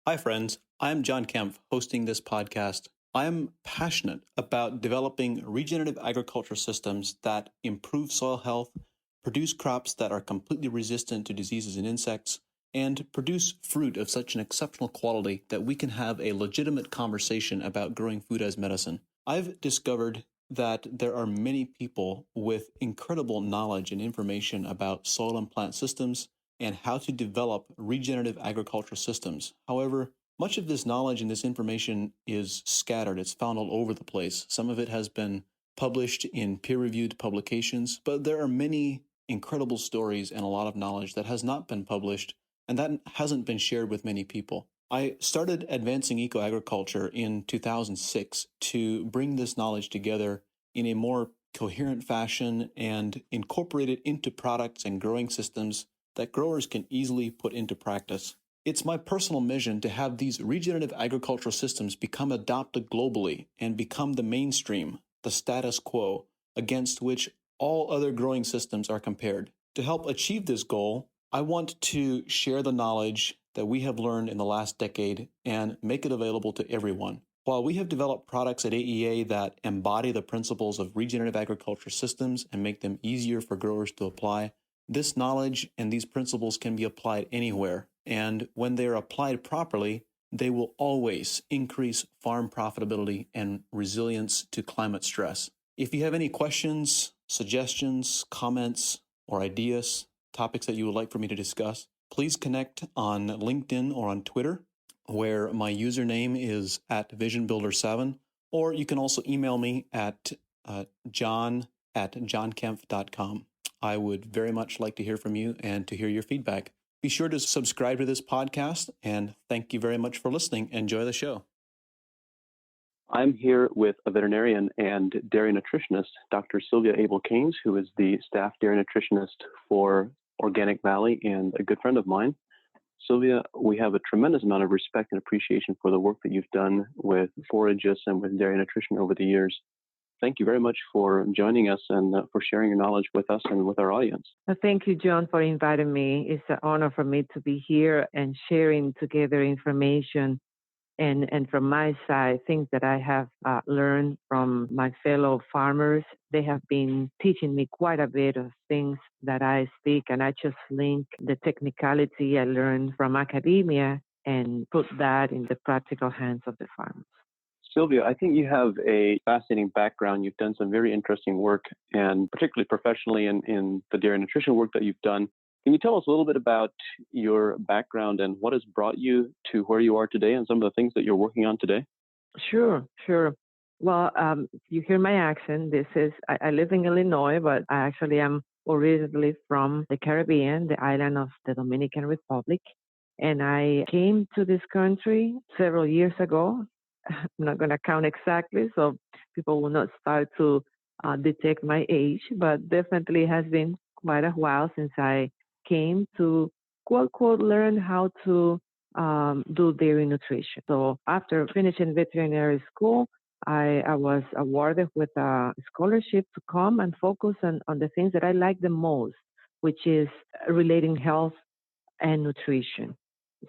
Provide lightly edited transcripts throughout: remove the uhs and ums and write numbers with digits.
Hi, friends. I'm John Kempf, hosting this podcast. I am passionate about developing regenerative agriculture systems that improve soil health, produce crops that are completely resistant to diseases and insects, and produce fruit of such an exceptional quality that we can have a legitimate conversation about growing food as medicine. I've discovered that there are many people with incredible knowledge and information about soil and plant systems and how to develop regenerative agricultural systems. However, much of this knowledge and this information is scattered. It's found all over the place. Some of it has been published in peer-reviewed publications, but there are many incredible stories and a lot of knowledge that has not been published and that hasn't been shared with many people. I started Advancing Eco-Agriculture in 2006 to bring this knowledge together in a more coherent fashion and incorporate it into products and growing systems that growers can easily put into practice. It's my personal mission to have these regenerative agricultural systems become adopted globally and become the mainstream, the status quo, against which all other growing systems are compared. To help achieve this goal, I want to share the knowledge that we have learned in the last decade and make it available to everyone. While we have developed products at AEA that embody the principles of regenerative agriculture systems and make them easier for growers to apply, this knowledge and these principles can be applied anywhere, and when they are applied properly, they will always increase farm profitability and resilience to climate stress. If you have any questions, suggestions, comments, or ideas, topics that you would like for me to discuss, please connect on LinkedIn or on Twitter, where my username is @VisionBuilder7, or you can also email me at john@johnkempf.com. I would very much like to hear from you and to hear your feedback. Be sure to subscribe to this podcast, and thank you very much for listening. Enjoy the show. I'm here with a veterinarian and dairy nutritionist, Dr. Sylvia Abel-Keynes, who is the staff dairy nutritionist for Organic Valley and a good friend of mine. Sylvia, we have a tremendous amount of respect and appreciation for the work that you've done with Forages and with dairy nutrition over the years. Thank you very much for joining us and for sharing your knowledge with us and with our audience. Thank you, John, for inviting me. It's an honor for me to be here and sharing together information and from my side, things that I have learned from my fellow farmers. They have been teaching me quite a bit of things that I speak, and I just link the technicality I learned from academia and put that in the practical hands of the farmers. Sylvia, I think you have a fascinating background. You've done some very interesting work, and particularly professionally in the dairy nutrition work that you've done. Can you tell us a little bit about your background and what has brought you to where you are today and some of the things that you're working on today? Sure. Well, you hear my accent. I live in Illinois, but I actually am originally from the Caribbean, the island of the Dominican Republic. And I came to this country several years ago. I'm not going to count exactly, so people will not start to detect my age, but definitely has been quite a while since I came to quote, quote, learn how to do dairy nutrition. So after finishing veterinary school, I was awarded with a scholarship to come and focus on the things that I like the most, which is relating health and nutrition.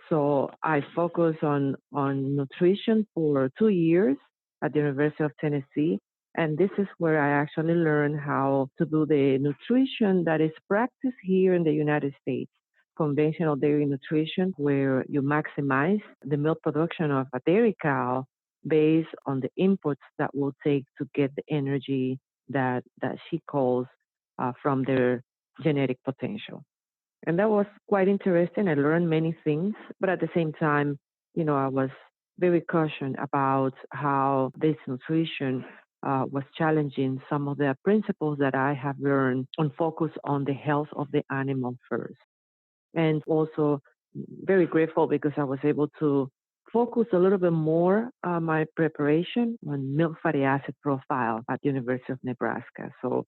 So I focused on nutrition for 2 years at the University of Tennessee. And this is where I actually learned how to do the nutrition that is practiced here in the United States, conventional dairy nutrition, where you maximize the milk production of a dairy cow based on the inputs that will take to get the energy that she calls from their genetic potential. And that was quite interesting. I learned many things, but at the same time, I was very cautious about how this nutrition was challenging some of the principles that I have learned on focus on the health of the animal first. And also very grateful because I was able to focus a little bit more my preparation on milk fatty acid profile at the University of Nebraska. So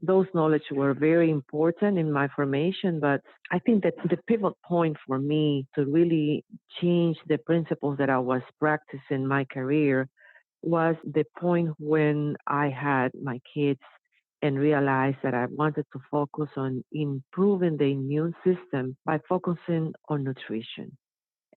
those knowledge were very important in my formation, but I think that the pivot point for me to really change the principles that I was practicing in my career was the point when I had my kids and realized that I wanted to focus on improving the immune system by focusing on nutrition.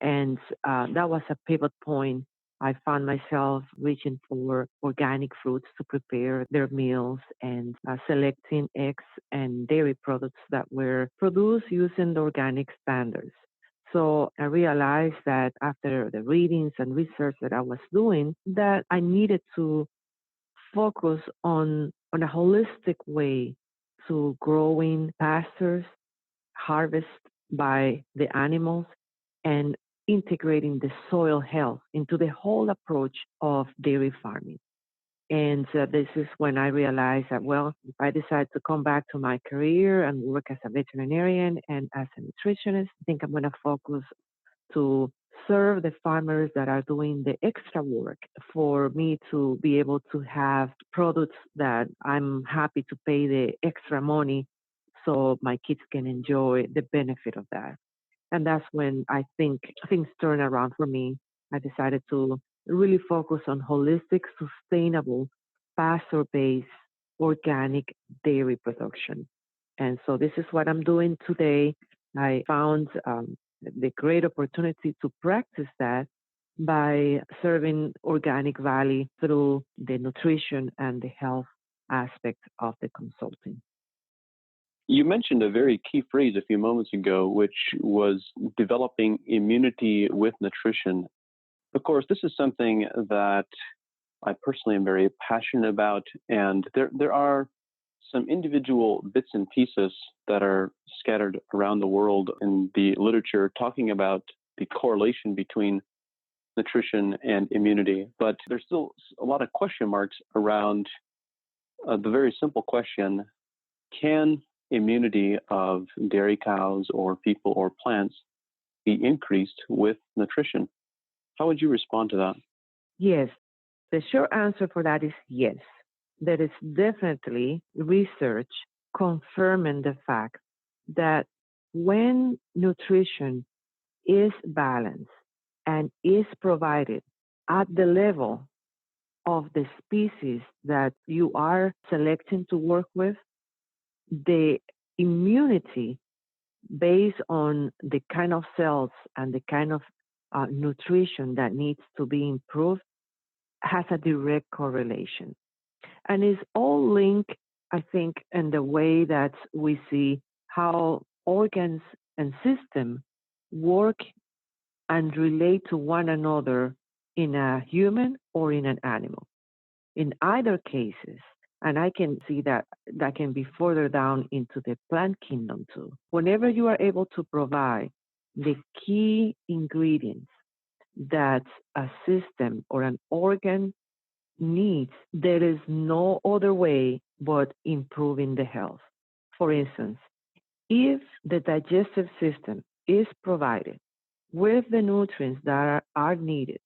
And that was a pivot point. I found myself reaching for organic fruits to prepare their meals and selecting eggs and dairy products that were produced using the organic standards. So I realized that after the readings and research that I was doing, that I needed to focus on a holistic way to growing pastures, harvest by the animals, and integrating the soil health into the whole approach of dairy farming. And this is when I realized that, well, if I decide to come back to my career and work as a veterinarian and as a nutritionist, I think I'm going to focus to serve the farmers that are doing the extra work for me to be able to have products that I'm happy to pay the extra money so my kids can enjoy the benefit of that. And that's when I think things turn around for me. I decided to really focus on holistic, sustainable, pasture based, organic dairy production. And so this is what I'm doing today. I found the great opportunity to practice that by serving Organic Valley through the nutrition and the health aspect of the consulting. You mentioned a very key phrase a few moments ago, which was developing immunity with nutrition. Of course, this is something that I personally am very passionate about, and there are some individual bits and pieces that are scattered around the world in the literature talking about the correlation between nutrition and immunity. But there's still a lot of question marks around the very simple question, can immunity of dairy cows or people or plants be increased with nutrition? How would you respond to that? Yes, the short answer for that is yes. There is definitely research confirming the fact that when nutrition is balanced and is provided at the level of the species that you are selecting to work with, the immunity based on the kind of cells and the kind of nutrition that needs to be improved has a direct correlation. And it's all linked, I think, in the way that we see how organs and systems work and relate to one another in a human or in an animal. In either cases, and I can see that that can be further down into the plant kingdom too. Whenever you are able to provide the key ingredients that a system or an organ needs, there is no other way but improving the health. For instance, if the digestive system is provided with the nutrients that are needed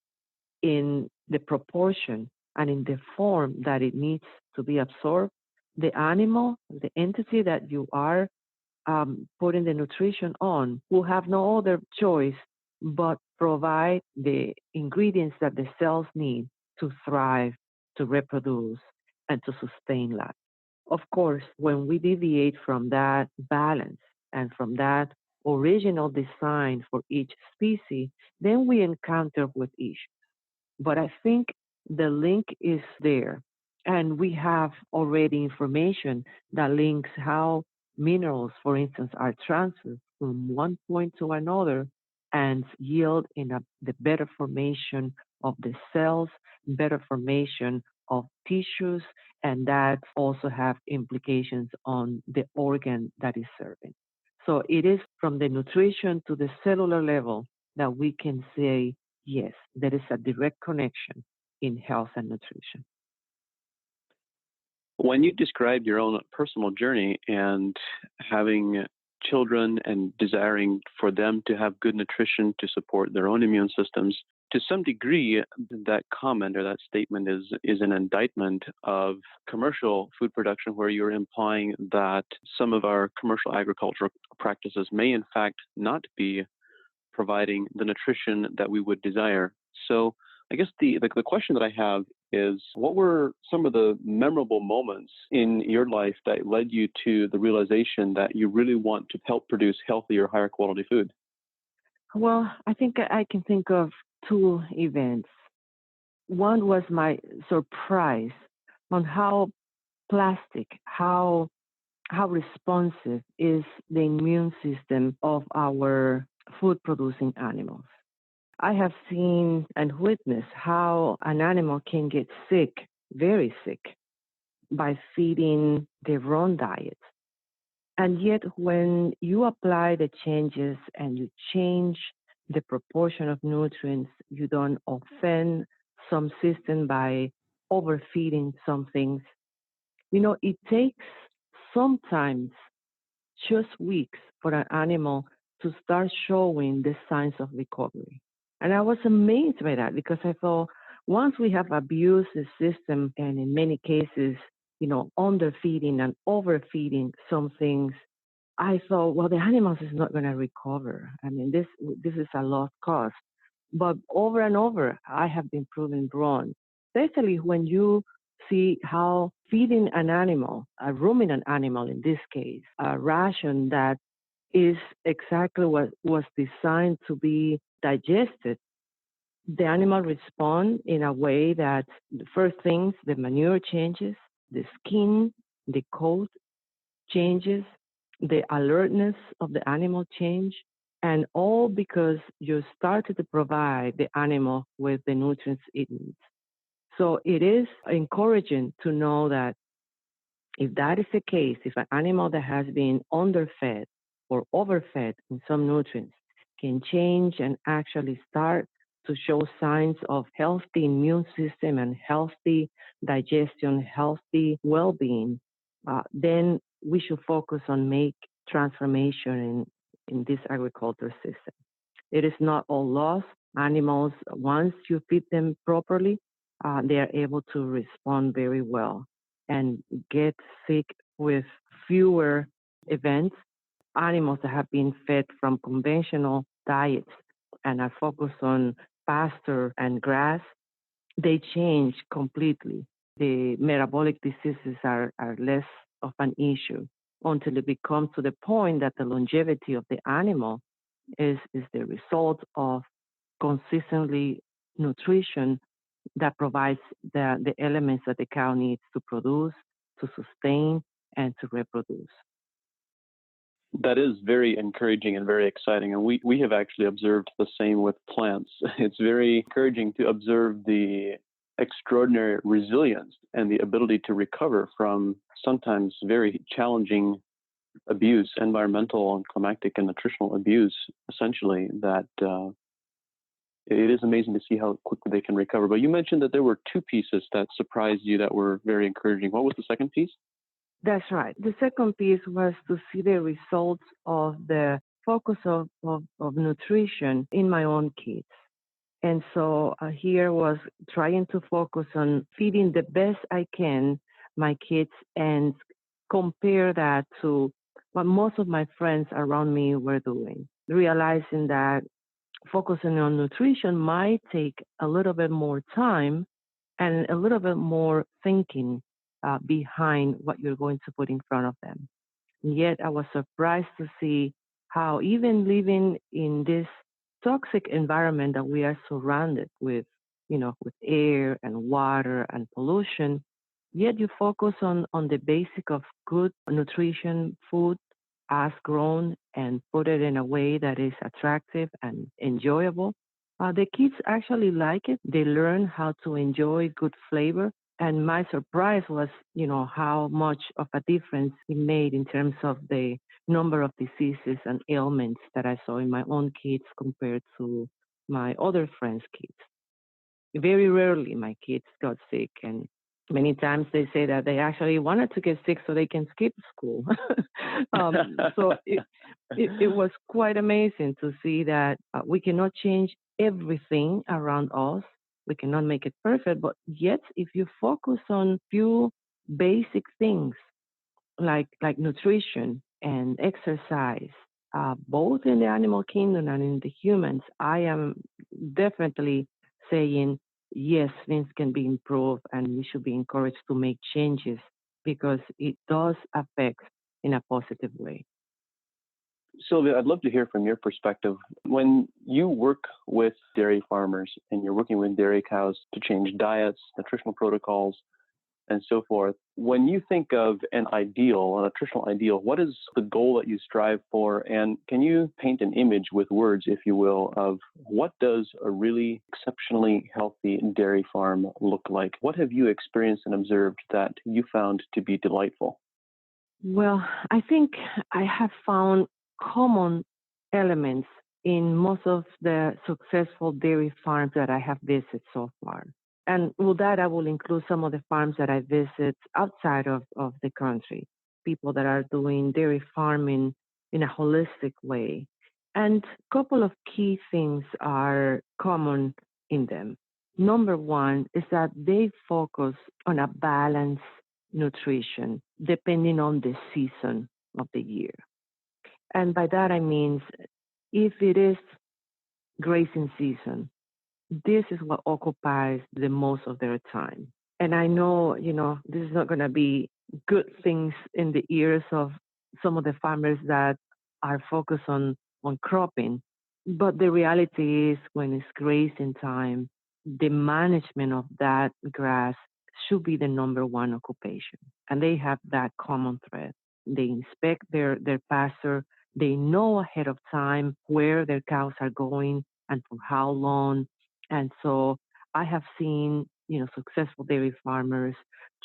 in the proportion and in the form that it needs to be absorbed, the animal, the entity that you are putting the nutrition on, will have no other choice but provide the ingredients that the cells need to thrive, to reproduce, and to sustain life. Of course, when we deviate from that balance and from that original design for each species, then we encounter with issues. But I think the link is there. And we have already information that links how minerals, for instance, are transferred from one point to another and yield in the better formation of the cells, better formation of tissues, and that also have implications on the organ that is serving. So it is from the nutrition to the cellular level that we can say, yes, there is a direct connection in health and nutrition. When you described your own personal journey and having children and desiring for them to have good nutrition to support their own immune systems, to some degree, that comment or that statement is an indictment of commercial food production, where you're implying that some of our commercial agricultural practices may in fact not be providing the nutrition that we would desire. So I guess the question that I have is, what were some of the memorable moments in your life that led you to the realization that you really want to help produce healthier, higher quality food? Well, I think I can think of two events. One was my surprise on how plastic, how responsive is the immune system of our food producing animals. I have seen and witnessed how an animal can get sick, very sick, by feeding their own diet. And yet, when you apply the changes and you change the proportion of nutrients, you don't offend some system by overfeeding some things. It takes sometimes just weeks for an animal to start showing the signs of recovery. And I was amazed by that because I thought once we have abused the system and in many cases, underfeeding and overfeeding some things, I thought, well, the animals is not going to recover. I mean, this is a lost cause. But over and over, I have been proven wrong, especially when you see how feeding an animal, a ruminant animal in this case, a ration that is exactly what was designed to be digested, the animal respond in a way that the first things, the manure changes, the skin, the coat changes, the alertness of the animal change, and all because you started to provide the animal with the nutrients it needs. So it is encouraging to know that if that is the case, if an animal that has been underfed or overfed in some nutrients can change and actually start to show signs of healthy immune system and healthy digestion, healthy well-being, then we should focus on make transformation in this agriculture system. It is not all lost. Animals, once you feed them properly, they are able to respond very well and get sick with fewer events. Animals that have been fed from conventional diets and are focused on pasture and grass, they change completely. The metabolic diseases are less of an issue until it becomes to the point that the longevity of the animal is the result of consistently nutrition that provides the elements that the cow needs to produce, to sustain, and to reproduce. That is very encouraging and very exciting. And we have actually observed the same with plants. It's very encouraging to observe the extraordinary resilience and the ability to recover from sometimes very challenging abuse, environmental and climatic and nutritional abuse, essentially, that it is amazing to see how quickly they can recover. But you mentioned that there were two pieces that surprised you that were very encouraging. What was the second piece? That's right. The second piece was to see the results of the focus of nutrition in my own kids. And so here was trying to focus on feeding the best I can my kids and compare that to what most of my friends around me were doing, realizing that focusing on nutrition might take a little bit more time and a little bit more thinking behind what you're going to put in front of them. And yet I was surprised to see how even living in this toxic environment that we are surrounded with, with air and water and pollution, yet you focus on the basic of good nutrition food as grown and put it in a way that is attractive and enjoyable. The kids actually like it. They learn how to enjoy good flavor. And my surprise was, how much of a difference it made in terms of the number of diseases and ailments that I saw in my own kids compared to my other friends' kids. Very rarely my kids got sick, and many times they say that they actually wanted to get sick so they can skip school. So it was quite amazing to see that we cannot change everything around us. We cannot make it perfect, but yet if you focus on few basic things like nutrition and exercise, both in the animal kingdom and in the humans, I am definitely saying yes, things can be improved and we should be encouraged to make changes because it does affect in a positive way. Sylvia, I'd love to hear from your perspective. When you work with dairy farmers and you're working with dairy cows to change diets, nutritional protocols, and so forth, when you think of an ideal, a nutritional ideal, what is the goal that you strive for? And can you paint an image with words, if you will, of what does a really exceptionally healthy dairy farm look like? What have you experienced and observed that you found to be delightful? Well, I think I have found common elements in most of the successful dairy farms that I have visited so far. And with that, I will include some of the farms that I visit outside of the country, people that are doing dairy farming in a holistic way. And a couple of key things are common in them. Number one is that they focus on a balanced nutrition depending on the season of the year. And by that, I mean, if it is grazing season, this is what occupies the most of their time. And I know, this is not going to be good things in the ears of some of the farmers that are focused on cropping. But the reality is when it's grazing time, the management of that grass should be the number one occupation. And they have that common thread. They inspect their pasture. They know ahead of time where their cows are going and for how long. And so I have seen, successful dairy farmers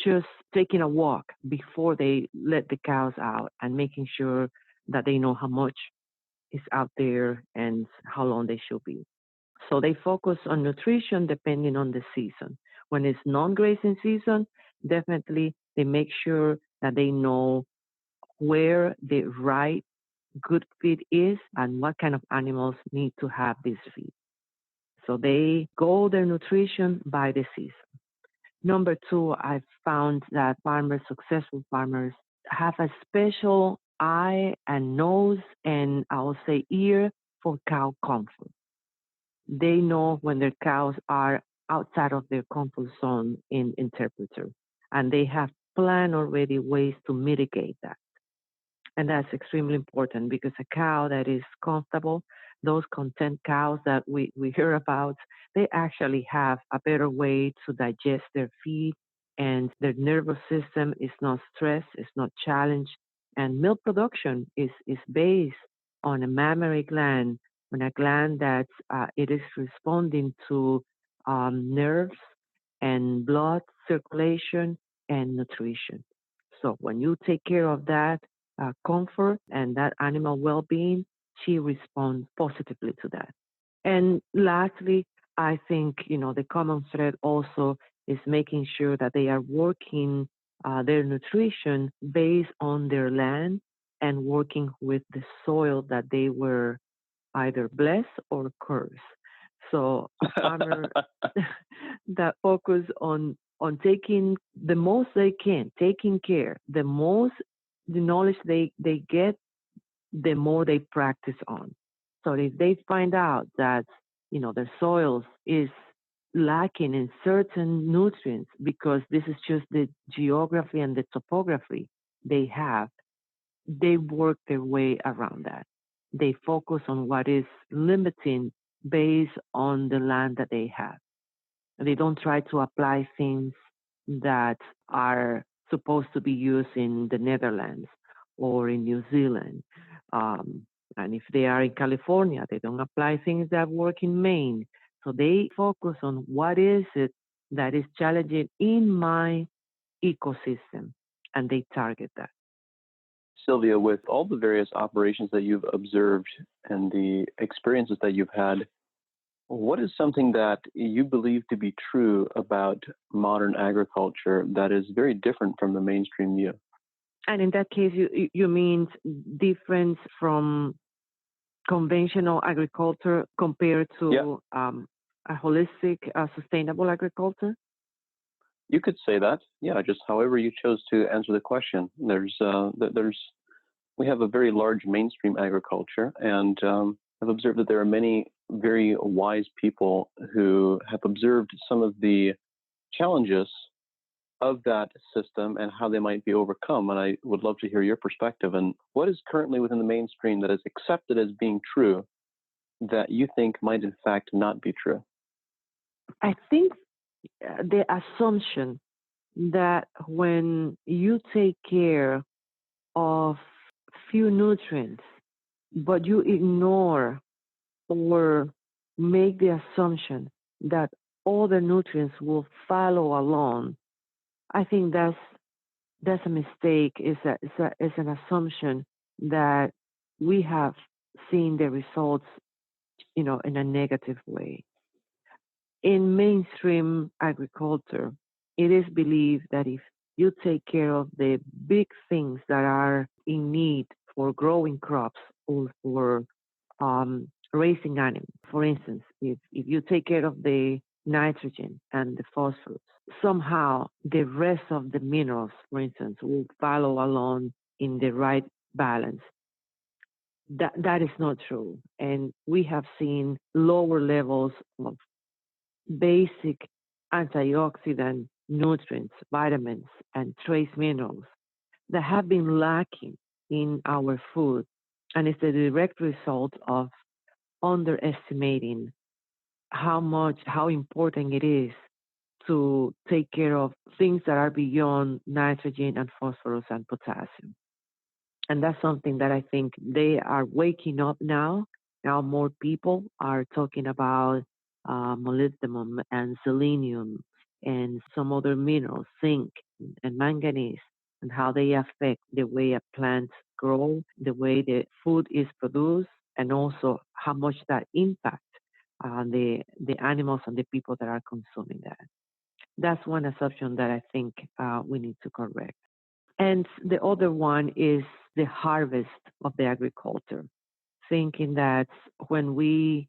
just taking a walk before they let the cows out and making sure that they know how much is out there and how long they should be. So they focus on nutrition depending on the season. When it's non-grazing season, definitely they make sure that they know where the right good feed is and what kind of animals need to have this feed. So they go their nutrition by the season. Number two, I've found that farmers, successful farmers, have a special eye and nose and I will say ear for cow comfort. They know when their cows are outside of their comfort zone in temperature, and they have planned already ways to mitigate that. And that's extremely important because a cow that is comfortable, those content cows that we hear about, they actually have a better way to digest their feed and their nervous system is not stressed, it's not challenged. And milk production is based on a mammary gland, on a gland that it is responding to nerves and blood circulation and nutrition. So when you take care of that, comfort and that animal well-being, she responds positively to that. And lastly, I think the common thread also is making sure that they are working their nutrition based on their land and working with the soil that they were either blessed or cursed. So a farmer that focus on taking the most they can, taking care, the knowledge they get, the more they practice on. So if they find out that, their soils is lacking in certain nutrients because this is just the geography and the topography they have, they work their way around that. They focus on what is limiting based on the land that they have. They don't try to apply things that are supposed to be used in the Netherlands or in New Zealand. And if they are in California, they don't apply things that work in Maine. So they focus on what is it that is challenging in my ecosystem, and they target that. Sylvia, with all the various operations that you've observed and the experiences that you've had, what is something that you believe to be true about modern agriculture that is very different from the mainstream view? And in that case, you mean difference from conventional agriculture compared to a holistic, sustainable agriculture? You could say that. Yeah, just however you chose to answer the question. We have a very large mainstream agriculture, and I've observed that there are many very wise people who have observed some of the challenges of that system and how they might be overcome. And I would love to hear your perspective. And what is currently within the mainstream that is accepted as being true that you think might in fact not be true? I think the assumption that when you take care of few nutrients, but you ignore or make the assumption that all the nutrients will follow along, I think that's a mistake. It's an assumption that we have seen the results, in a negative way. In mainstream agriculture, it is believed that if you take care of the big things that are in need for growing crops or for raising animals, for instance, if you take care of the nitrogen and the phosphorus, somehow the rest of the minerals, for instance, will follow along in the right balance. That is not true. And we have seen lower levels of basic antioxidant nutrients, vitamins, and trace minerals that have been lacking in our food. And it's a direct result of underestimating how important it is to take care of things that are beyond nitrogen and phosphorus and potassium. And that's something that I think they are waking up now. Now more people are talking about molybdenum and selenium and some other minerals, zinc and manganese, and how they affect the way a plant grow, the way the food is produced, and also how much that impact the animals and the people that are consuming that. That's one assumption that I think we need to correct. And the other one is the harvest of the agriculture, thinking that when we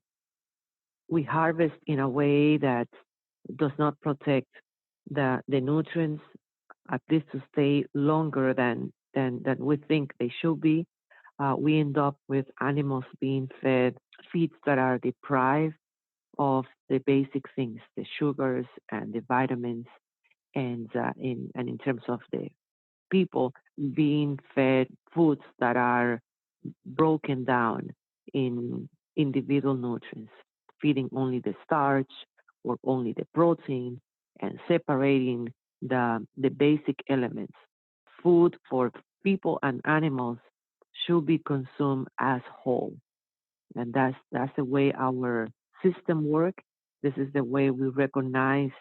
harvest in a way that does not protect the nutrients, at least to stay longer than we think they should be, we end up with animals being fed feeds that are deprived of the basic things, the sugars and the vitamins, and in terms of the people being fed foods that are broken down in individual nutrients, feeding only the starch or only the protein and separating the basic elements. Food for people and animals should be consumed as whole. And that's the way our system works. This is the way we recognize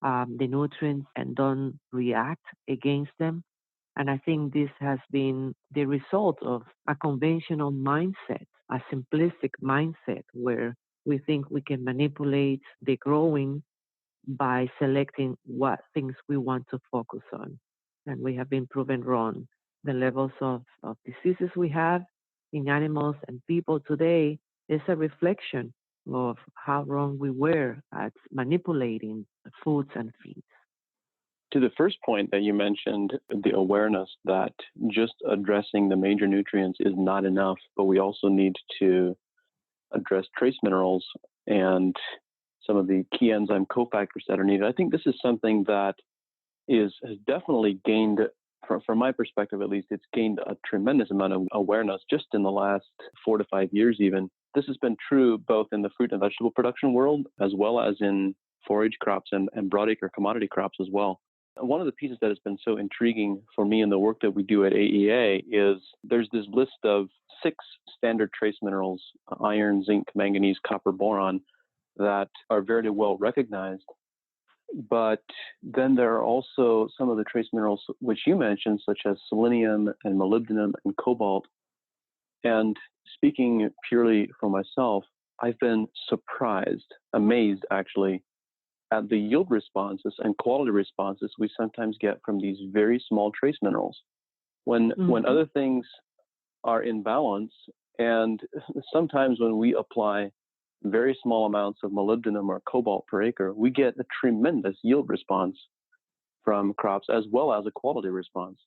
the nutrients and don't react against them. And I think this has been the result of a conventional mindset, a simplistic mindset where we think we can manipulate the growing by selecting what things we want to focus on. And we have been proven wrong. The levels of diseases we have in animals and people today is a reflection of how wrong we were at manipulating foods and feeds. To the first point that you mentioned, the awareness that just addressing the major nutrients is not enough, but we also need to address trace minerals and some of the key enzyme cofactors that are needed. I think this is something that has definitely gained, from my perspective at least, it's gained a tremendous amount of awareness just in the last 4 to 5 years even. This has been true both in the fruit and vegetable production world as well as in forage crops and broadacre commodity crops as well. One of the pieces that has been so intriguing for me in the work that we do at AEA is there's this list of 6 standard trace minerals, iron, zinc, manganese, copper, boron, that are very well recognized. But then there are also some of the trace minerals which you mentioned, such as selenium and molybdenum and cobalt. And speaking purely for myself, I've been surprised, amazed actually, at the yield responses and quality responses we sometimes get from these very small trace minerals. When other things are in balance, and sometimes when we apply very small amounts of molybdenum or cobalt per acre, we get a tremendous yield response from crops as well as a quality response.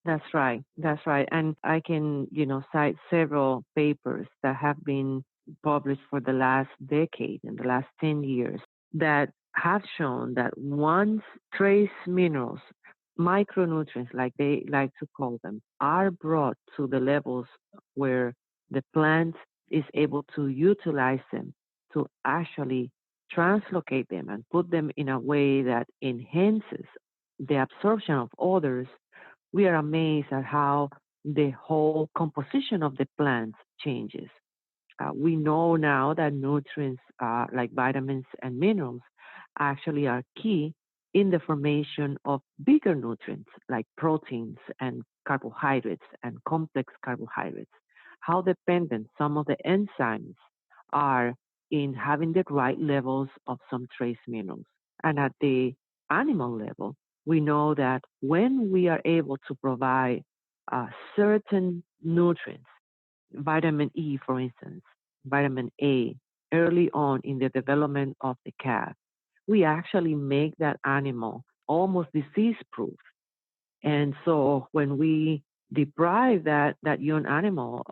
That's right. That's right. And I can, cite several papers that have been published for the last decade, in the last 10 years, that have shown that once trace minerals, micronutrients, like they like to call them, are brought to the levels where the plant is able to utilize them to actually translocate them and put them in a way that enhances the absorption of others, we are amazed at how the whole composition of the plant changes. We know now that nutrients like vitamins and minerals actually are key in the formation of bigger nutrients like proteins and carbohydrates and complex carbohydrates. How dependent some of the enzymes are in having the right levels of some trace minerals. And at the animal level, we know that when we are able to provide certain nutrients, vitamin E, for instance, vitamin A, early on in the development of the calf, we actually make that animal almost disease proof. And so when we deprive that young animal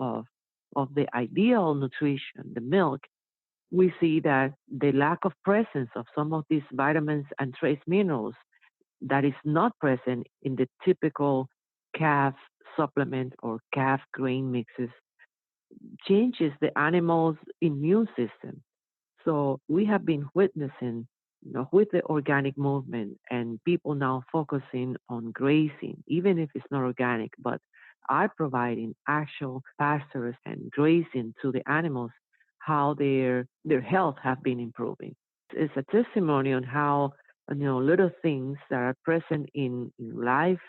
of the ideal nutrition, the milk, we see that the lack of presence of some of these vitamins and trace minerals that is not present in the typical calf supplement or calf grain mixes changes the animal's immune system. So we have been witnessing, with the organic movement and people now focusing on grazing, even if it's not organic, but are providing actual pastures and grazing to the animals, how their health have been improving. It's a testimony on how little things that are present in live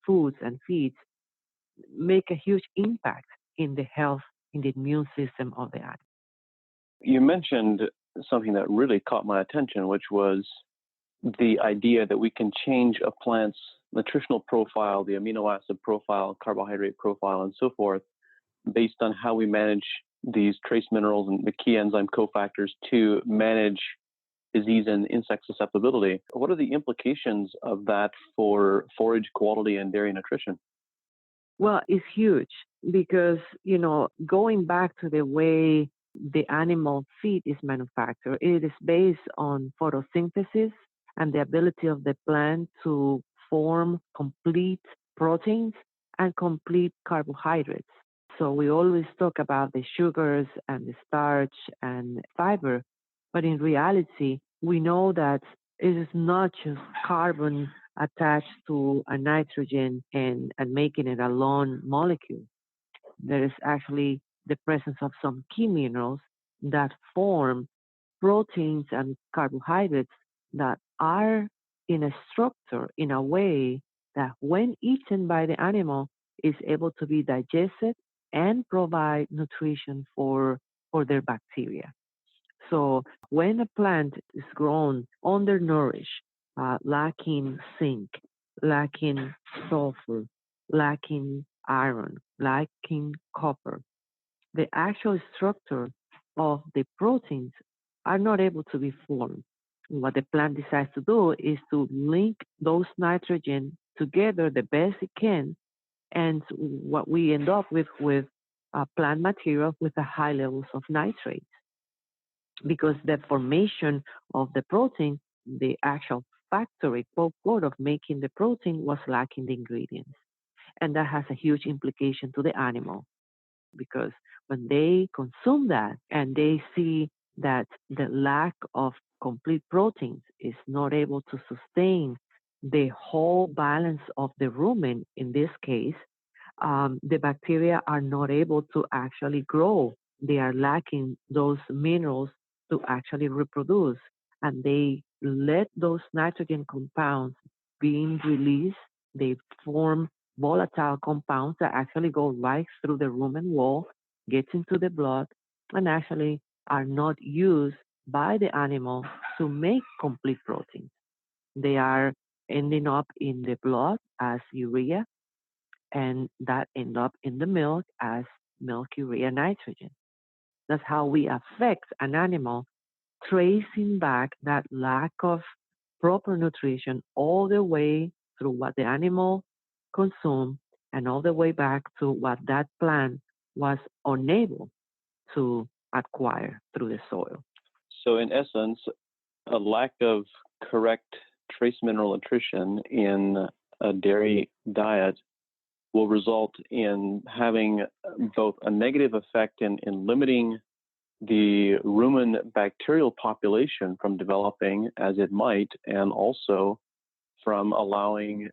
foods and feeds make a huge impact in the health, in the immune system of the animal. You mentioned something that really caught my attention, which was the idea that we can change a plant's nutritional profile, the amino acid profile, carbohydrate profile, and so forth, based on how we manage these trace minerals and the key enzyme cofactors to manage disease and insect susceptibility. What are the implications of that for forage quality and dairy nutrition? Well, it's huge because, going back to the way the animal feed is manufactured, it is based on photosynthesis and the ability of the plant to form complete proteins and complete carbohydrates. So we always talk about the sugars and the starch and fiber, but in reality, we know that it is not just carbon attached to a nitrogen and making it a lone molecule. There is actually the presence of some key minerals that form proteins and carbohydrates that are in a structure in a way that when eaten by the animal is able to be digested and provide nutrition for their bacteria. So when a plant is grown undernourished, lacking zinc, lacking sulfur, lacking iron, lacking copper, the actual structure of the proteins are not able to be formed. What the plant decides to do is to link those nitrogen together the best it can, and what we end up with plant material with a high levels of nitrates because the formation of the protein, the actual factory code of making the protein was lacking the ingredients. And that has a huge implication to the animal because when they consume that and they see that the lack of complete proteins is not able to sustain the whole balance of the rumen in this case, the bacteria are not able to actually grow. They are lacking those minerals to actually reproduce, and they let those nitrogen compounds being released. They form volatile compounds that actually go right through the rumen wall, gets into the blood, and actually are not used by the animal to make complete proteins. They are ending up in the blood as urea, and that end up in the milk as milk urea nitrogen. That's how we affect an animal, tracing back that lack of proper nutrition all the way through what the animal consumed and all the way back to what that plant was unable to acquire through the soil. So in essence, a lack of correct trace mineral nutrition in a dairy diet will result in having both a negative effect in limiting the rumen bacterial population from developing as it might, and also from allowing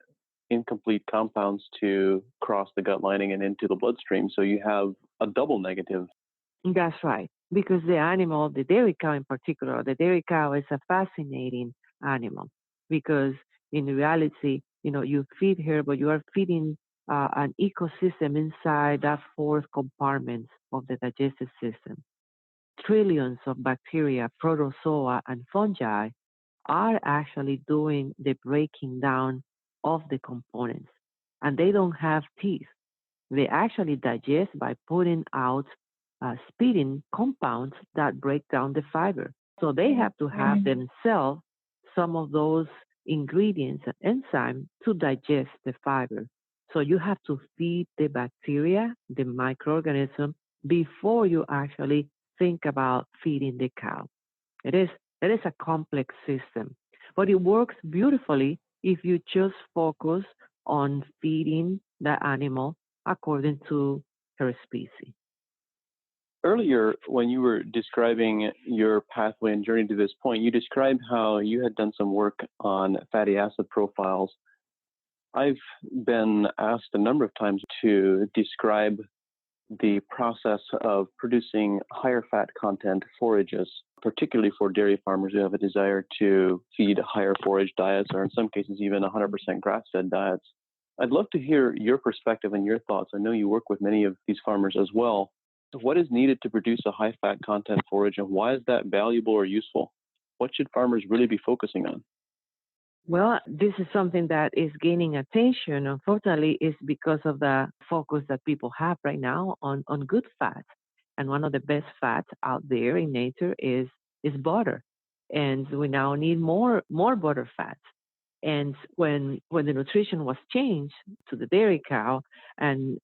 incomplete compounds to cross the gut lining and into the bloodstream. So you have a double negative. That's right. Because the animal, the dairy cow in particular, the dairy cow is a fascinating animal because in reality, you feed her, but you are feeding an ecosystem inside that fourth compartment of the digestive system. Trillions of bacteria, protozoa, and fungi are actually doing the breaking down of the components. And they don't have teeth. They actually digest by putting out spitting compounds that break down the fiber. So they have to have themselves some of those ingredients and enzymes to digest the fiber. So you have to feed the bacteria, the microorganism, before you actually think about feeding the cow. It is a complex system, but it works beautifully if you just focus on feeding the animal according to her species. Earlier, when you were describing your pathway and journey to this point, you described how you had done some work on fatty acid profiles. I've been asked a number of times to describe the process of producing higher fat content forages, particularly for dairy farmers who have a desire to feed higher forage diets, or in some cases even 100% grass-fed diets. I'd love to hear your perspective and your thoughts. I know you work with many of these farmers as well. What is needed to produce a high fat content forage, and why is that valuable or useful? What should farmers really be focusing on? Well, this is something that is gaining attention. Unfortunately, is because of the focus that people have right now on good fats. And one of the best fats out there in nature is butter. And we now need more butter fats. And when the nutrition was changed to the dairy cow and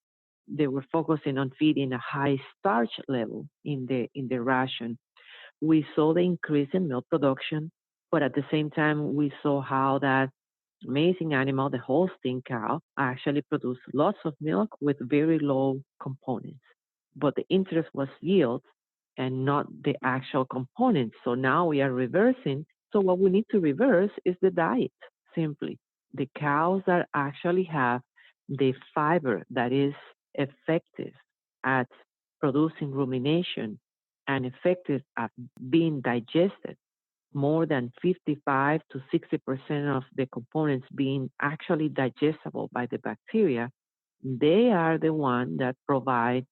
they were focusing on feeding a high starch level in the ration, we saw the increase in milk production, but at the same time, we saw how that amazing animal, the Holstein cow, actually produced lots of milk with very low components. But the interest was yield and not the actual components. So now we are reversing. So what we need to reverse is the diet, simply. The cows that actually have the fiber that is effective at producing rumination and effective at being digested, more than 55 to 60% of the components being actually digestible by the bacteria, they are the one that provide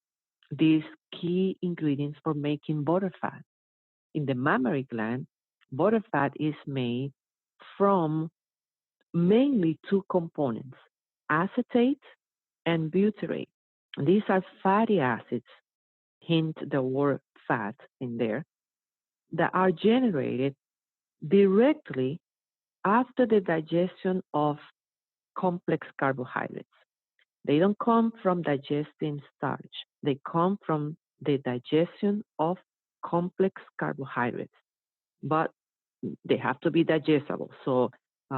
these key ingredients for making butterfat. In the mammary gland, butterfat is made from mainly two components, acetate and butyrate. These are fatty acids, hint the word fat in there, that are generated directly after the digestion of complex carbohydrates. They don't come from digesting starch. They come from the digestion of complex carbohydrates, but they have to be digestible. So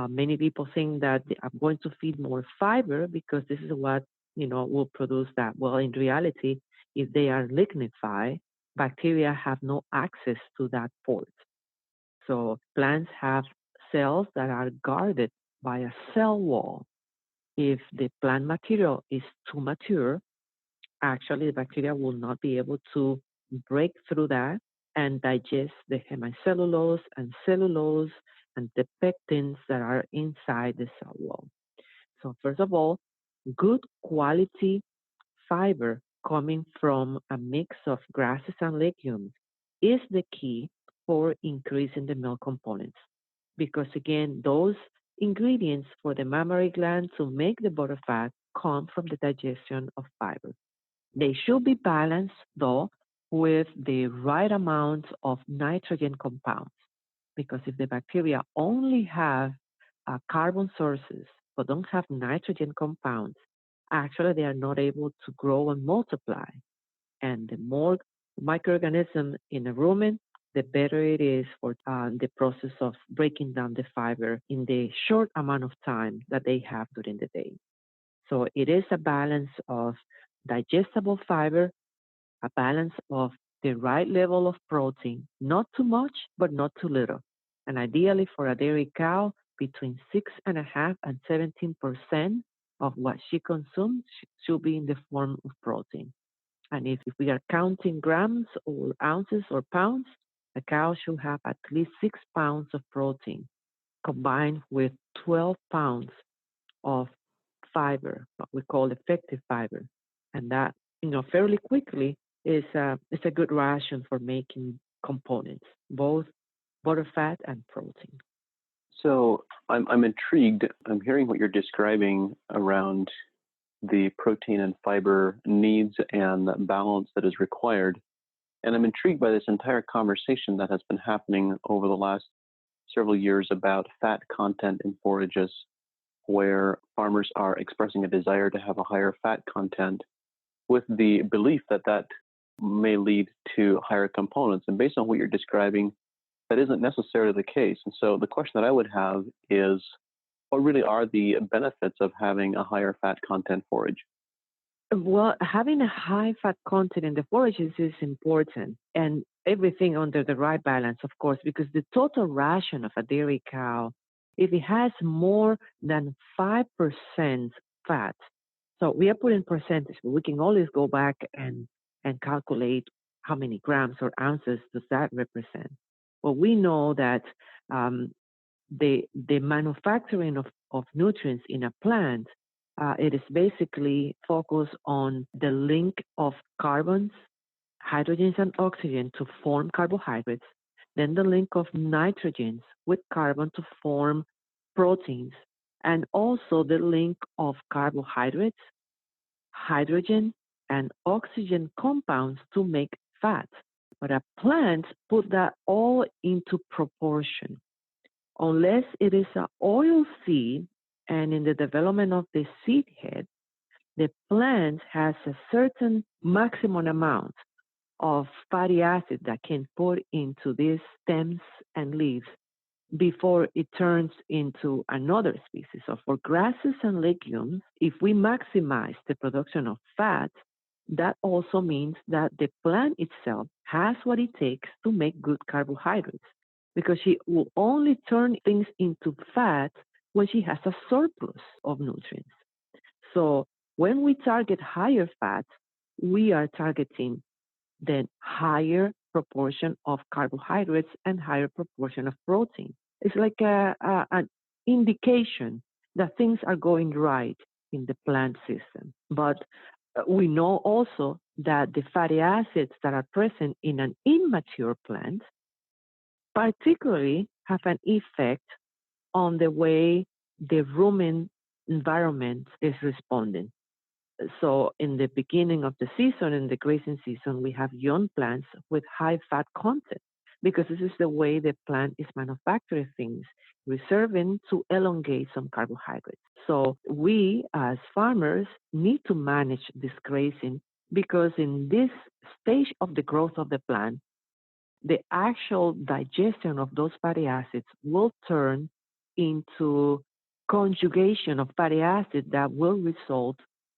many people think that I'm going to feed more fiber because this is what will produce that. Well, in reality, if they are lignified, bacteria have no access to that port. So plants have cells that are guarded by a cell wall. If the plant material is too mature, actually the bacteria will not be able to break through that and digest the hemicellulose and cellulose and the pectins that are inside the cell wall. So first of all, good quality fiber coming from a mix of grasses and legumes is the key for increasing the milk components. Because again, those ingredients for the mammary gland to make the butterfat come from the digestion of fiber. They should be balanced though with the right amount of nitrogen compounds. Because if the bacteria only have carbon sources but don't have nitrogen compounds, actually they are not able to grow and multiply. And the more microorganisms in a rumen, the better it is for the process of breaking down the fiber in the short amount of time that they have during the day. So it is a balance of digestible fiber, a balance of the right level of protein, not too much, but not too little. And ideally for a dairy cow, between 6.5 and 17% of what she consumes should be in the form of protein. And if we are counting grams or ounces or pounds, a cow should have at least 6 pounds of protein combined with 12 pounds of fiber, what we call effective fiber. And that, fairly quickly is a good ration for making components, both butterfat and protein. So I'm intrigued. I'm hearing what you're describing around the protein and fiber needs and balance that is required. And I'm intrigued by this entire conversation that has been happening over the last several years about fat content in forages, where farmers are expressing a desire to have a higher fat content with the belief that that may lead to higher components. And based on what you're describing, that isn't necessarily the case. And so the question that I would have is, what really are the benefits of having a higher fat content forage? Well, having a high fat content in the forages is important, and everything under the right balance, of course, because the total ration of a dairy cow, if it has more than 5% fat, so we are putting percentage, but we can always go back and calculate how many grams or ounces does that represent. Well, we know that the manufacturing of nutrients in a plant, it is basically focused on the link of carbons, hydrogens, and oxygen to form carbohydrates, then the link of nitrogens with carbon to form proteins, and also the link of carbohydrates, hydrogen, and oxygen compounds to make fat. But a plant put that all into proportion. Unless it is an oil seed, and in the development of the seed head, the plant has a certain maximum amount of fatty acid that can put into these stems and leaves before it turns into another species. So for grasses and legumes, if we maximize the production of fat, that also means that the plant itself has what it takes to make good carbohydrates, because she will only turn things into fat when she has a surplus of nutrients. So when we target higher fat, we are targeting the higher proportion of carbohydrates and higher proportion of protein. It's like an indication that things are going right in the plant system. But we know also that the fatty acids that are present in an immature plant particularly have an effect on the way the rumen environment is responding. So in the beginning of the season, in the grazing season, we have young plants with high fat content because this is the way the plant is manufacturing things, reserving to elongate some carbohydrates. So we as farmers need to manage this grazing because in this stage of the growth of the plant, the actual digestion of those fatty acids will turn into conjugation of fatty acids that will result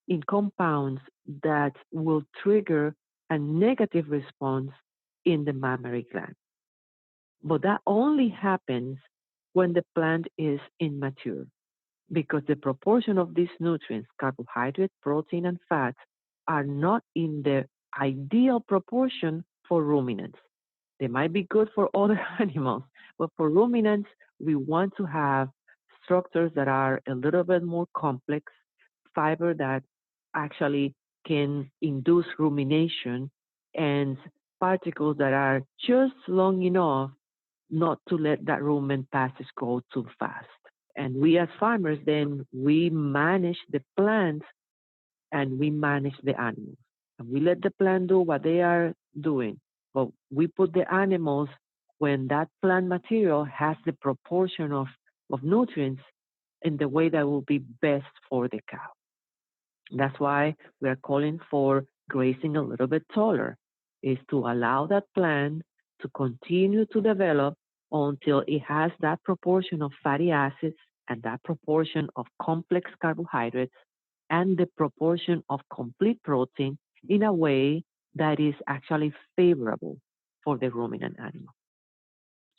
in compounds that will trigger a negative response in the mammary gland. But that only happens when the plant is immature, because the proportion of these nutrients, carbohydrate, protein, and fat, are not in the ideal proportion for ruminants. They might be good for other animals, but for ruminants, we want to have structures that are a little bit more complex, fiber that actually can induce rumination, and particles that are just long enough not to let that rumen passage go too fast. And we as farmers, then we manage the plants and we manage the animals. And we let the plant do what they are doing. But we put the animals when that plant material has the proportion of nutrients in the way that will be best for the cow. That's why we are calling for grazing a little bit taller, is to allow that plant to continue to develop until it has that proportion of fatty acids and that proportion of complex carbohydrates and the proportion of complete protein in a way that is actually favorable for the ruminant animal.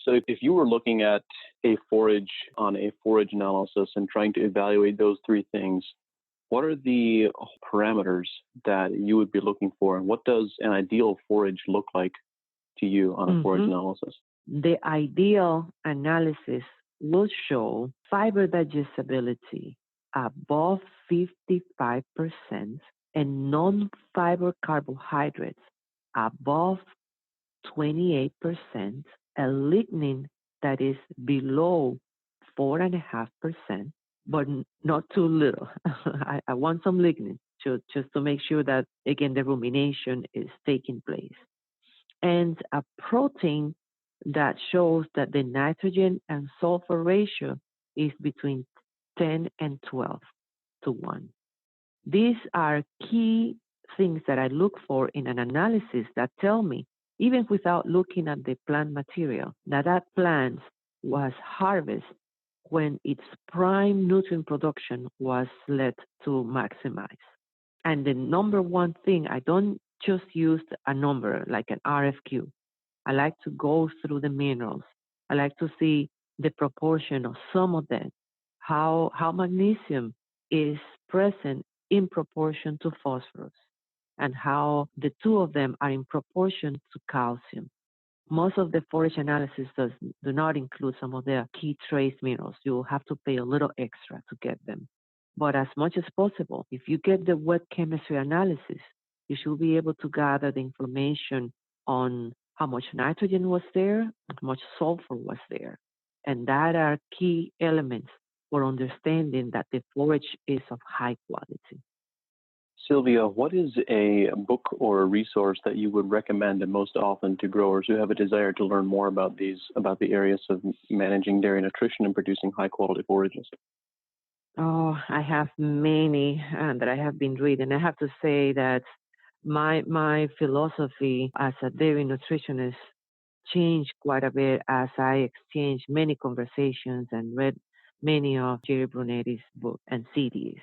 So if you were looking at a forage analysis and trying to evaluate those three things, what are the parameters that you would be looking for? And what does an ideal forage look like to you on a forage analysis? The ideal analysis will show fiber digestibility above 55% and non-fiber carbohydrates above 28%, a lignin that is below 4.5%, but not too little. I want some lignin just to make sure that, again, the rumination is taking place. And a protein that shows that the nitrogen and sulfur ratio is between 10 and 12 to 1. These are key things that I look for in an analysis that tell me, even without looking at the plant material, that plant was harvested when its prime nutrient production was let to maximize. And the number one thing, I don't just use a number like an RFQ. I like to go through the minerals. I like to see the proportion of some of them, how magnesium is present in proportion to phosphorus, and how the two of them are in proportion to calcium. Most of the forage analysis do not include some of the key trace minerals. You will have to pay a little extra to get them. But as much as possible, if you get the wet chemistry analysis, you should be able to gather the information on how much nitrogen was there, how much sulfur was there. And that are key elements for understanding that the forage is of high quality. Sylvia, what is a book or a resource that you would recommend most often to growers who have a desire to learn more about the areas of managing dairy nutrition and producing high quality forages? Oh, I have many that I have been reading. I have to say that my philosophy as a dairy nutritionist changed quite a bit as I exchanged many conversations and read many of Jerry Brunetti's books and CDs.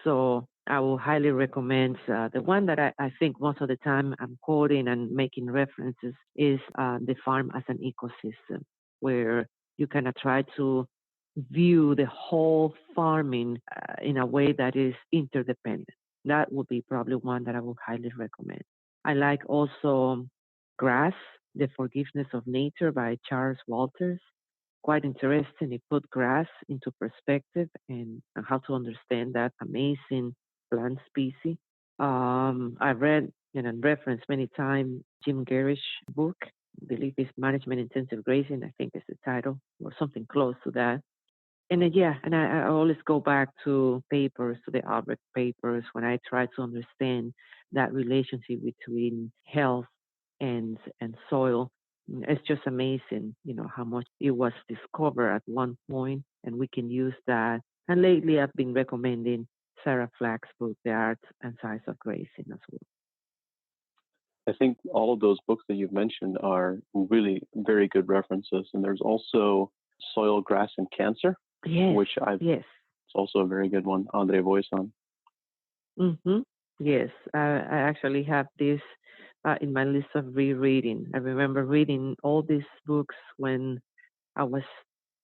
So I will highly recommend the one that I think most of the time I'm quoting and making references is The Farm as an Ecosystem, where you kind of try to view the whole farming in a way that is interdependent. That would be probably one that I would highly recommend. I like also Grass, The Forgiveness of Nature by Charles Walters. Quite interesting. It put grass into perspective and how to understand that amazing plant species. I've read and referenced many times Jim Garish's book. I believe it's Management Intensive Grazing, I think is the title, or something close to that. And I always go back to papers, to the Albrecht papers, when I try to understand that relationship between health and soil. It's just amazing, how much it was discovered at one point, and we can use that. And lately, I've been recommending Sarah Flack's book, The Art and Science of Grazing, as well. I think all of those books that you've mentioned are really very good references. And there's also Soil, Grass, and Cancer, yes, it's also a very good one, Andre Voisin. Mm-hmm. Yes, I actually have this in my list of rereading. I remember reading all these books when I was,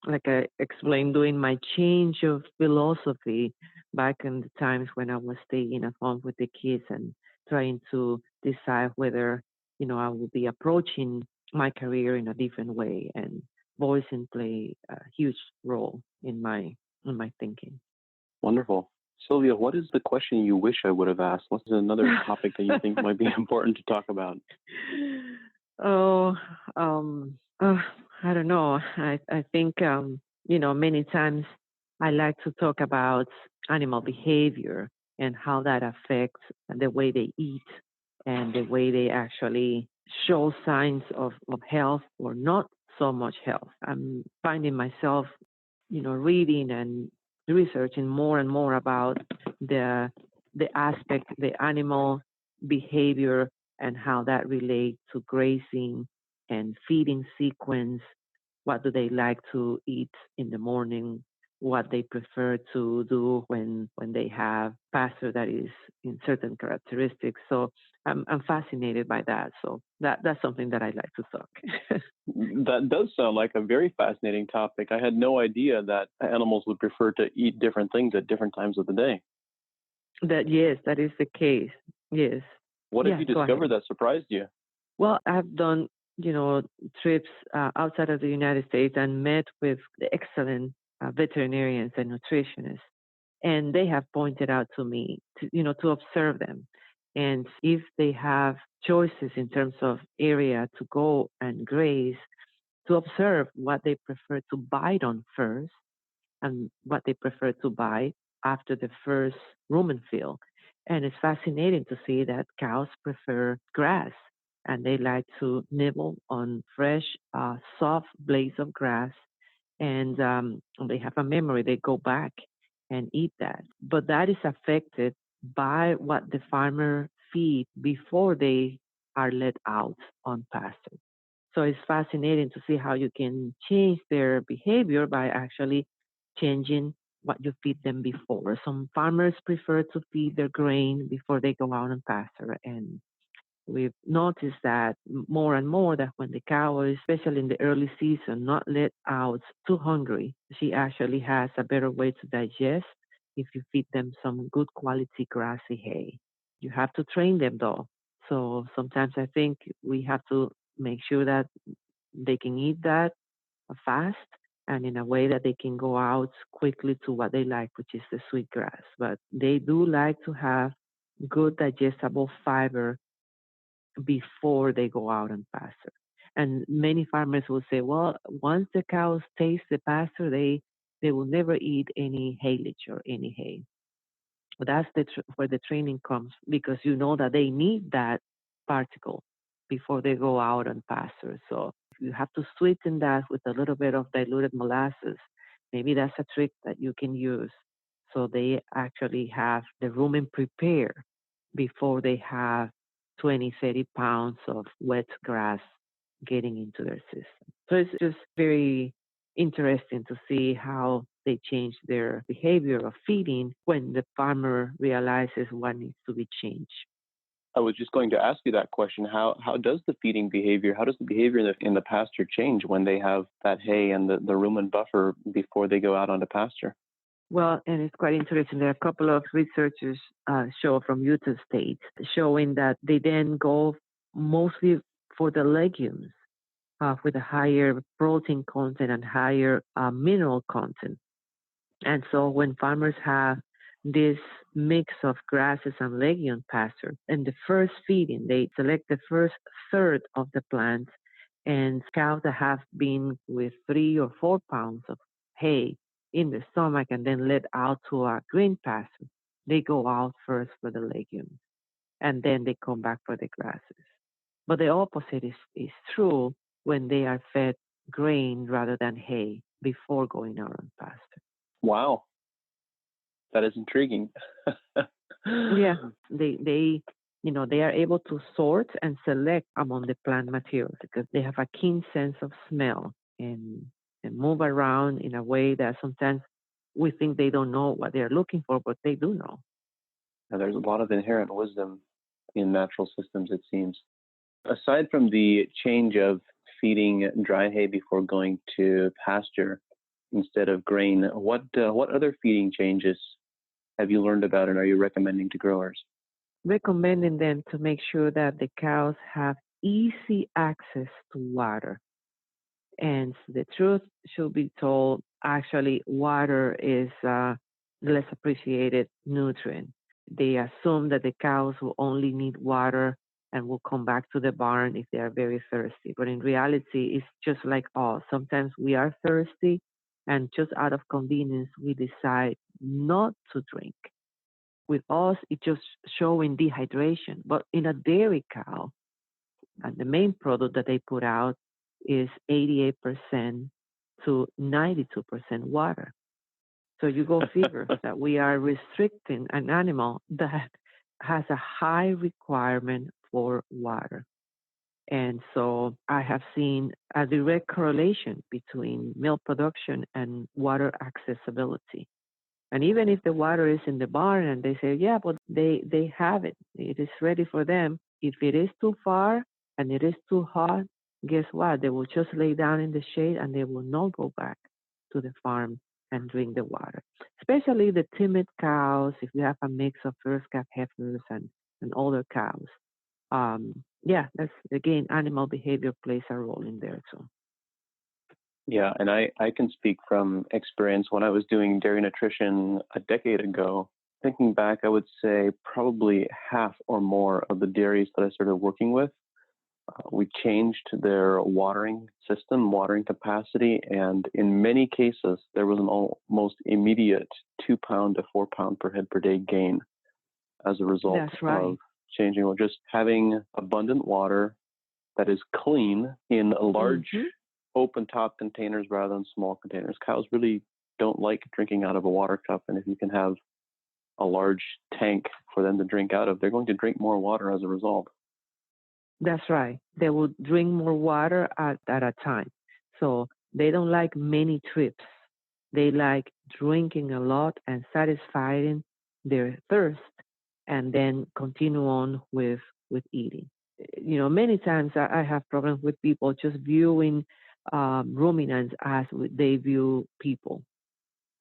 like I explained, doing my change of philosophy back in the times when I was staying at home with the kids and trying to decide whether, I would be approaching my career in a different way. And voicing play a huge role in my thinking. Wonderful. Sylvia, what is the question you wish I would have asked? What's another topic that you think might be important to talk about? I don't know. I think, many times I like to talk about animal behavior and how that affects the way they eat and the way they actually show signs of health or not so much health. I'm finding myself, reading and researching more and more about the aspect, the animal behavior, and how that relates to grazing and feeding sequence. What do they like to eat in the morning? What they prefer to do when they have pasture that is in certain characteristics. So I'm fascinated by that. So that's something that I like to talk. That does sound like a very fascinating topic. I had no idea that animals would prefer to eat different things at different times of the day. Yes, that is the case. Yes. What have Yeah, you go ahead. discovered that surprised you? Well, I've done, trips outside of the United States and met with the excellent veterinarians and nutritionists, and they have pointed out to me to observe them, and if they have choices in terms of area to go and graze, to observe what they prefer to bite on first and what they prefer to buy after the first rumen fill. And it's fascinating to see that cows prefer grass and they like to nibble on fresh, soft blades of grass. And they have a memory, they go back and eat that. But that is affected by what the farmer feed before they are let out on pasture. So it's fascinating to see how you can change their behavior by actually changing what you feed them before. Some farmers prefer to feed their grain before they go out and pasture. And we've noticed that more and more that when the cow is, especially in the early season, not let out too hungry, she actually has a better way to digest if you feed them some good quality grassy hay. You have to train them though. So sometimes I think we have to make sure that they can eat that fast and in a way that they can go out quickly to what they like, which is the sweet grass. But they do like to have good digestible fiber before they go out and pasture. And many farmers will say, well, once the cows taste the pasture, they will never eat any haylage or any hay. But that's where the training comes because you know that they need that particle before they go out and pasture. So you have to sweeten that with a little bit of diluted molasses. Maybe that's a trick that you can use. So they actually have the rumen prepared before they have 20, 30 pounds of wet grass getting into their system. So it's just very interesting to see how they change their behavior of feeding when the farmer realizes what needs to be changed. I was just going to ask you that question. How does the feeding behavior, how does the behavior in the pasture change when they have that hay and the rumen buffer before they go out onto pasture? Well, and it's quite interesting. There are a couple of researchers show from Utah State showing that they then go mostly for the legumes with a higher protein content and higher mineral content. And so when farmers have this mix of grasses and legume pasture, in the first feeding, they select the first third of the plant, and cows that have been with 3 or 4 pounds of hay in the stomach and then let out to a green pasture, they go out first for the legumes and then they come back for the grasses. But the opposite is true when they are fed grain rather than hay before going out on pasture. Wow, that is intriguing. Yeah, they are able to sort and select among the plant materials because they have a keen sense of smell and move around in a way that sometimes we think they don't know what they're looking for, but they do know. Now, there's a lot of inherent wisdom in natural systems, it seems. Aside from the change of feeding dry hay before going to pasture instead of grain, what other feeding changes have you learned about and are you recommending to growers? Recommending them to make sure that the cows have easy access to water. And the truth should be told, actually, water is the less appreciated nutrient. They assume that the cows will only need water and will come back to the barn if they are very thirsty. But in reality, it's just like us. Sometimes we are thirsty, and just out of convenience, we decide not to drink. With us, it's just showing dehydration. But in a dairy cow, and the main product that they put out is 88% to 92% water. So you go figure that we are restricting an animal that has a high requirement for water. And so I have seen a direct correlation between milk production and water accessibility. And even if the water is in the barn and they say, yeah, but they have it, it is ready for them. If it is too far and it is too hot, guess what? They will just lay down in the shade and they will not go back to the farm and drink the water. Especially the timid cows, if you have a mix of first calf heifers and older cows. Yeah, that's again, animal behavior plays a role in there too. Yeah, and I can speak from experience. When I was doing dairy nutrition a decade ago, thinking back, I would say probably half or more of the dairies that I started working with, we changed their watering system, watering capacity, and in many cases, there was an almost immediate 2 pound to 4 pound per head per day gain as a result That's right. of changing, or just having abundant water that is clean in a large open top containers rather than small containers. Cows really don't like drinking out of a water cup, and if you can have a large tank for them to drink out of, they're going to drink more water as a result. That's right. They will drink more water at a time. So they don't like many trips. They like drinking a lot and satisfying their thirst and then continue on with eating. You know, many times I have problems with people just viewing ruminants as they view people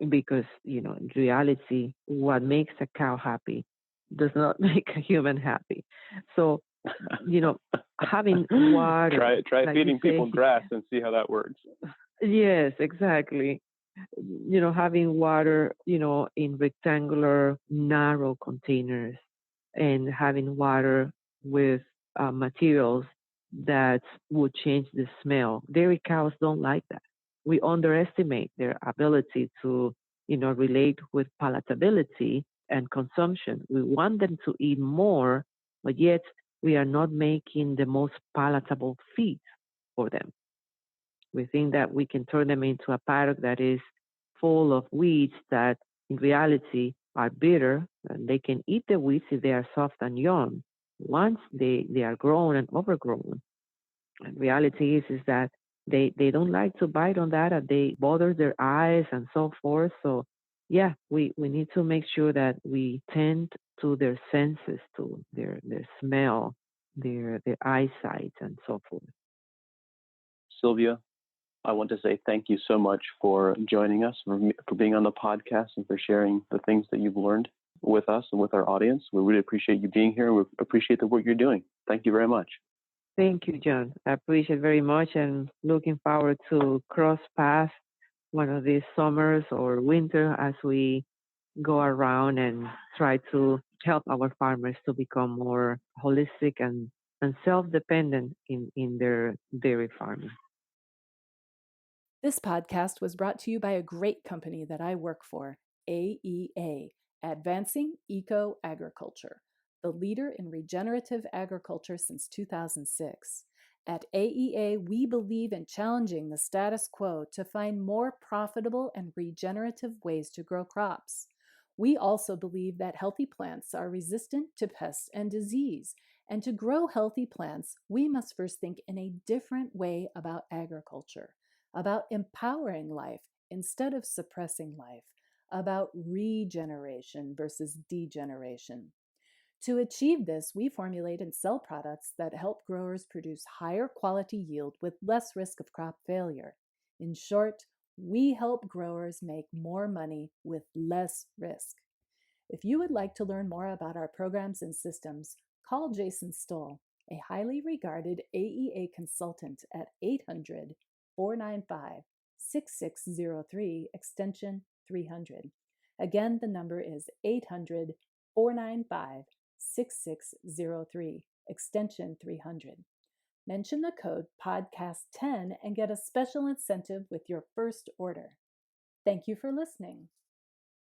because, you know, in reality, what makes a cow happy does not make a human happy. So, you know, having water. Try like feeding you people say, grass and see how that works. yes, exactly. You know, having water, you know, in rectangular, narrow containers and having water with materials that would change the smell. Dairy cows don't like that. We underestimate their ability to, you know, relate with palatability and consumption. We want them to eat more, but yet we are not making the most palatable feed for them. We think that we can turn them into a paddock that is full of weeds that in reality are bitter, and they can eat the weeds if they are soft and young. Once they are grown and overgrown, and reality is that they don't like to bite on that, and they bother their eyes and so forth. So yeah, we need to make sure that we tend to their senses, to their smell, their eyesight, and so forth. Sylvia, I want to say thank you so much for joining us, for being on the podcast, and for sharing the things that you've learned with us and with our audience. We really appreciate you being here. We appreciate the work you're doing. Thank you very much. Thank you, John. I appreciate it very much and looking forward to cross paths one of these summers or winter as we go around and try to help our farmers to become more holistic and self-dependent in their dairy farming. This podcast was brought to you by a great company that I work for, AEA, Advancing Eco Agriculture, the leader in regenerative agriculture since 2006. At AEA, we believe in challenging the status quo to find more profitable and regenerative ways to grow crops. We also believe that healthy plants are resistant to pests and disease, and to grow healthy plants, we must first think in a different way about agriculture, about empowering life instead of suppressing life, about regeneration versus degeneration. To achieve this, we formulate and sell products that help growers produce higher quality yield with less risk of crop failure. In short, we help growers make more money with less risk. If you would like to learn more about our programs and systems, call Jason Stoll, a highly regarded AEA consultant at 800 495 6603, extension 300. Again, the number is 800 495 6603, extension 300. Mention the code podcast10 and get a special incentive with your first order. Thank you for listening.